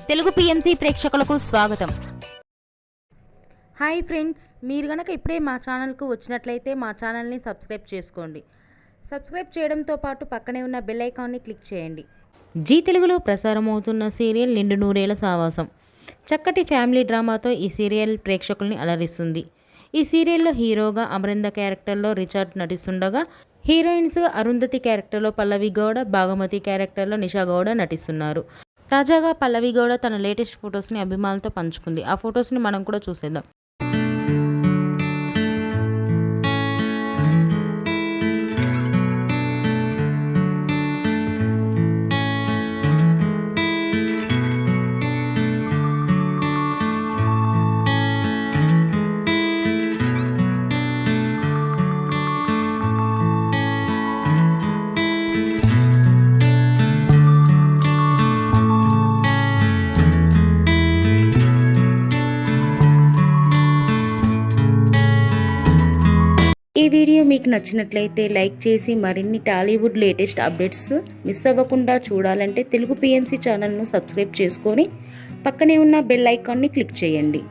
Telugu PMC ప్రేక్షకులకు స్వాగతం. Hi friends, మీరు గనక ఇప్పుడే మా ఛానల్కు వచ్చినట్లయితే మా ఛానల్ని సబ్స్క్రైబ్ చేసుకోండి. సబ్స్క్రైబ్ చేయడంతో పాటు పక్కనే ఉన్న బెల్ ఐకాన్ని క్లిక్ చేయండి. జీ తెలుగులో ప్రసారం అవుతున్న సీరియల్ నిండు నూరేళ్ల సావాసం. చక్కటి ఫ్యామిలీ డ్రామాతో ఈ సీరియల్ ప్రేక్షకుల్ని అలరిస్తుంది. ఈ సీరియల్లో హీరోగా అమరింద క్యారెక్టర్లో రిచర్డ్ నటిస్తుండగా, హీరోయిన్స్గా అరుంధతి క్యారెక్టర్లో పల్లవి గౌడ, భాగమతి క్యారెక్టర్లో నిషా గౌడ నటిస్తున్నారు. తాజాగా పల్లవి గౌడ తన లేటెస్ట్ ఫొటోస్ని అభిమానులతో పంచుకుంది. ఆ ఫొటోస్ని మనం కూడా చూసేద్దాం. ఈ వీడియో మీకు నచ్చినట్లయితే లైక్ చేసి మరిన్ని టాలీవుడ్ లేటెస్ట్ అప్డేట్స్ మిస్ అవ్వకుండా చూడాలంటే తెలుగు పిఎంసి ఛానల్ను సబ్స్క్రైబ్ చేసుకొని పక్కనే ఉన్న బెల్ ఐకాన్ని క్లిక్ చేయండి.